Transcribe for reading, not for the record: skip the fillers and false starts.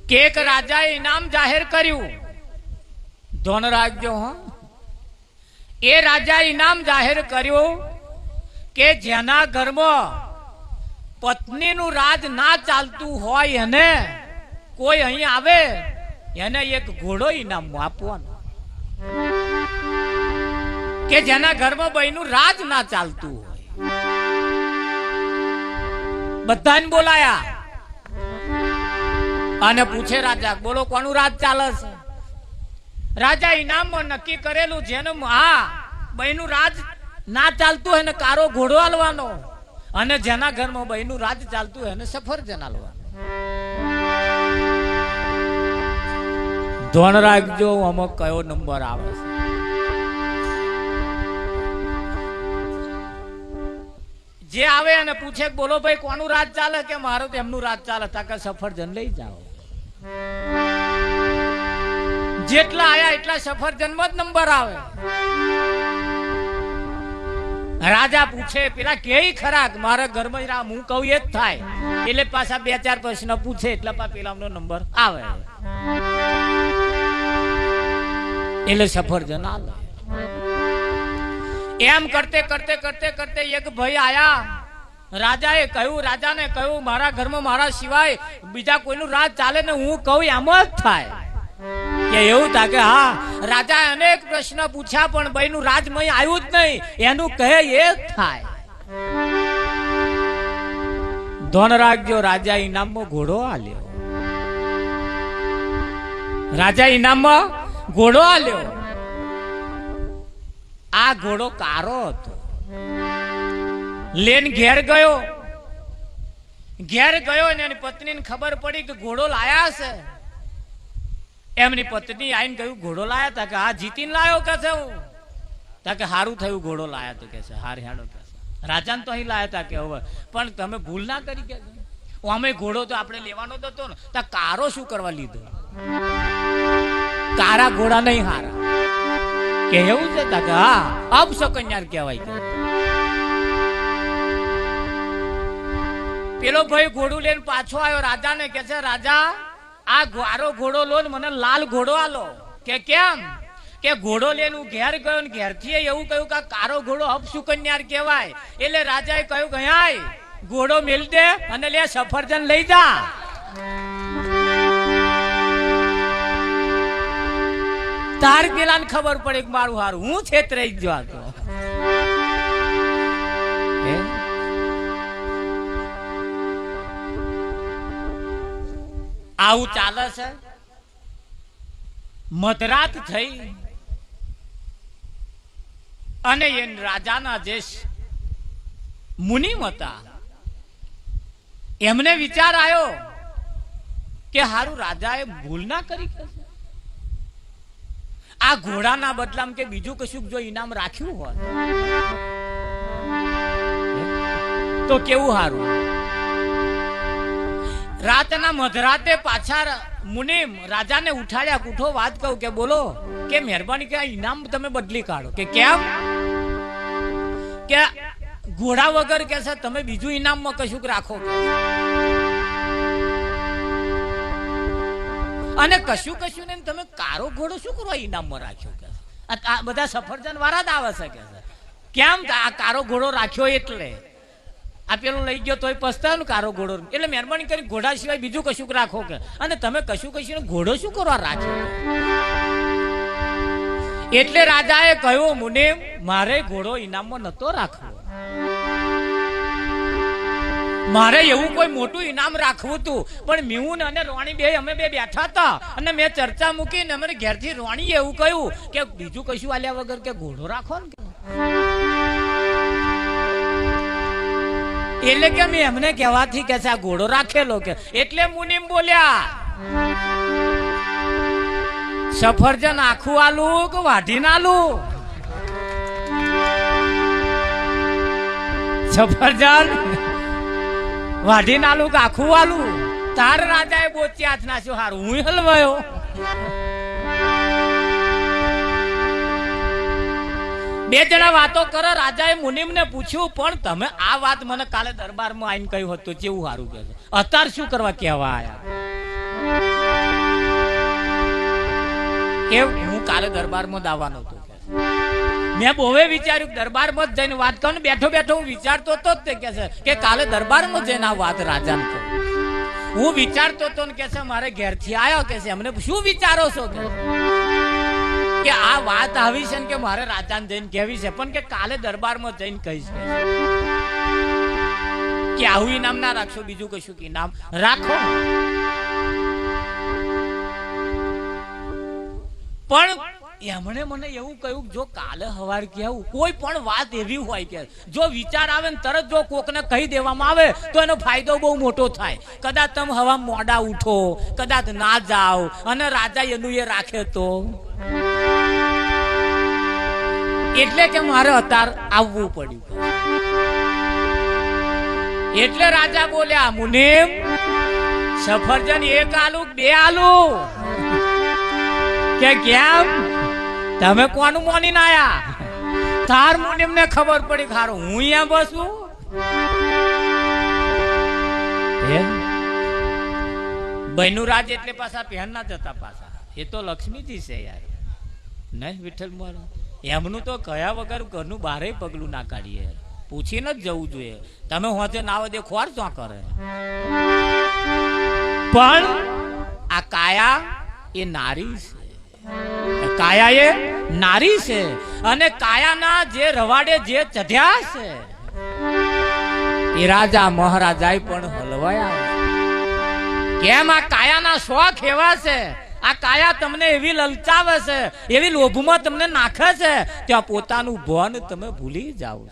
કે એક રાજાએ ઇનામ જાહેર કર્યું, ધોન રાખજો હો. એ રાજા ઇનામ જાહેર કર્યું કે જેના ઘરમાં પત્નીનું રાજ ના ચાલતું હોય એને કોઈ અહીં આવે એને એક ઘોડો ઇનામ આપવાનો, કે જેના ઘરમાં બહેનું રાજ ના ચાલતું હોય. બધાને બોલાયા અને પૂછે રાજા, બોલો કોનું રાજ ચાલે છે? રાજા ઇનામમાં નક્કી કરેલું જેનું બહેનું રાજ ના ચાલતું હોય એને કારો ઘોડો આલવાનો, અને જેના ઘરમાં બહેનું રાજ ચાલતું હોય એને સફરજન આલવાનું. ધોન રાખજો આમાં કયો નંબર આવે છે. જે આવે અને પૂછે બોલો ભાઈ કોનું રાજ ચાલે? કે મારું તો એમનું રાજ ચાલે. તાકે સફરજન લઈ જાઓ. જેટલા આયા એટલા સફરજનમાં જ નંબર આવે. રાજા પૂછે પેલા કેય ખરા મારા ઘરમાં હું કહું એ જ થાય, એટલે પાછા 2-4 પ્રશ્ન પૂછે એટલે પેલાનો નંબર આવે, એટલે સફરજન આલે. એમ કરતે કરતે કરતે કરતે એક ભાઈ આયા. રાજાને કહ્યું મારા ઘરમાં મારા સિવાય બીજા કોઈનું રાજ ચાલે ને હું કહું એમ જ થાય. કે એવું થાય કે હા. રાજા અનેક પ્રશ્ન પૂછ્યા પણ ભાઈનું રાજમય આવ્યું જ નહીં, એનું કહે એ જ થાય. ધોન રાખજો, રાજા ઇનામમાં ઘોડો આલ્યો. રાજા ઇનામમાં ઘોડો આલ્યો. આ ઘોડો કારો હતો. લેન ઘેર ગયો ને એની પત્નીને ખબર પડી કે ઘોડો લાયા છે. એમની પત્ની આઈને કહ્યું ઘોડો લાયા તા? કે હા જીતીને લાયો કે છે હું. તા કે હારું થયું ઘોડો લાયા તો કે છે હાર હેડો કે છે. રાજાને તો અહીં લાયા તા કે હવે પણ તમે ભૂલ ના કરી કે અમે ઘોડો તો આપણે લેવાનો તો હતો ને. તા કારો શું કરવા લીધો? કારા ઘોડા નહીં હારા કે એવું છે? તા કે હા અપશકન્યાર કહેવાય કે. પેલો ભાઈ ઘોડું લઈને પાછો આવ્યો રાજાને કે છે રાજા આ ગારો ઘોડો લો ને મને લાલ ઘોડો આલો. કે કેમ? કે ઘોડો લઈને હું ઘેર ગયો ને ઘેરથી એવું કહ્યું કે કારો ઘોડો અપશુકન્યાર કહેવાય. એટલે રાજાએ કહ્યું કે હાય ઘોડો મેલ દે અને લે સફરજન લઈ જા. તાર પેલાને ખબર પડે કે મારું હારું હું છેતરાઈ જ હતો. આવું ચાલે છે. મધરાત થઈ અને એ રાજાના જે મુનિમ હતા એમને વિચાર આવ્યો કે હારું રાજાએ ભૂલ ના કરી. આ ઘોડાના બદલામાં કે બીજું કશું જો ઇનામ રાખ્યું હોય તો કેવું હારું. રાતના મધરાતે પાછા મુનિમ રાજાને ઉઠાડ્યા. ઉઠો વાત કહું કે બોલો કે મહેરબાની કે આ ઇનામ તમે બદલી કાઢો. કે કેમ? કે ઘોડા વગર કે છે તમે બીજું ઇનામમાં કશું રાખો અને કશું ને તમે કારો ઘોડો શું કરવા ઇનામમાં રાખ્યો? કે આ બધા સફરજન વાળા જ આવે છે કે કેમ આ કારો ઘોડો રાખ્યો એટલે આ પેલું લઈ ગયો તોય પસ્તાય ને કારો ઘોડો. એટલે મહેરબાની કરી ઘોડા સિવાય બીજું કશું રાખો કે. અને તમે કશું ઘોડો શું કરવા રાખ્યો? એટલે રાજાએ કહ્યું મુનિમ મારે ઘોડો ઇનામમાં નતો રાખવો. મારે એવું કોઈ મોટું ઇનામ રાખવું હતું પણ મીહુન અને રોણી બે અમે બે બેઠા હતા અને મેં ચર્ચા મૂકીને અમે ઘેરથી રોણી એવું કહ્યું કે બીજું કશું આલ્યા વગર કે ઘોડો રાખો ને. એટલે કે મેં એમને કહેવાથી કે આ ઘોડો રાખેલો કે. એટલે મુનિમ બોલ્યા સફરજન આખું આલું કે વાઢીને આલું? સફરજન વાઢીને આલું કે આખું આલું? તાર રાજાએ બોચી હાથ નાખ્યો. હારું હું હલવાયો. બે જણા વાતો કરે. રાજાએ મુનિમને પૂછ્યું પણ તમે આ વાત મને કાલે દરબારમાં આવીને કહ્યું હતું કેવું સારું કે અત્યારે શું કરવા કહેવા આયા? કે હું કાલે દરબારમાં દાવાનો હતો. મેં બહુએ વિચાર્યું દરબારમાં જ જઈને વાત કરું. બેઠો બેઠો હું વિચારતો હતો જ તે કે છે કે કાલે દરબારમાં જઈને આ વાત રાજાને કહું. હું વિચારતો હતો ને કે છે મારે ઘેરથી આવ્યો કે છે અમને શું વિચારો છો કે આ વાત આવી છે ને કે મારે રાજાને જઈને કહેવી છે પણ કે કાલે દરબારમાં જઈને કહીશ કે આવું ઇનામ ના રાખશો બીજું કશું કે ઇનામ રાખો. પણ એમણે મને એવું કહ્યું જો કાલે હવાર કેવું કોઈ પણ વાત એવી હોય કે જો વિચાર આવે ને તરત જો કોકને કહી દેવામાં આવે તો એનો ફાયદો બહુ મોટો થાય. કદાચ તમે હવા મોડા ઉઠો, કદાચ ના જાઓ અને રાજા એનું એ રાખે તો એટલે કે મારે અત્યારે આવવું પડ્યું. એટલે રાજા બોલ્યા મુનિમ સફરજન 1 આલુ 2 આલુ કે કેમ તમે કોનું મોનીને આયા? તાર મુનિમ ને ખબર પડી ખારું હું અહીંયા બસું. બહેનું રાજ એટલે પાછા પહેન ના જતા પાછા એ તો લક્ષ્મીજી છે યાર નહીં વિઠ્ઠલ મારા. એમનું તો કયા વગર ઘરનું બારે પગલું ના કાઢીએ પૂછીને જ જવું જોઈએ. તમે હોતે ના વધે ખોર શું કરે? પણ આ કાયા એ નારી છે. કાયા એ નારી છે અને કાયાના જે રવાડે જે ચઢ્યા છે એ રાજા મહારાજા પણ હલવાયા. કેમ આ કાયાના શોખ એવા છે. આ કાયા તમને એવી લલચાવે છે, એવી લોભમાં તમને નાખે છે ત્યાં પોતાનું ભવન તમે ભૂલી જાઓ.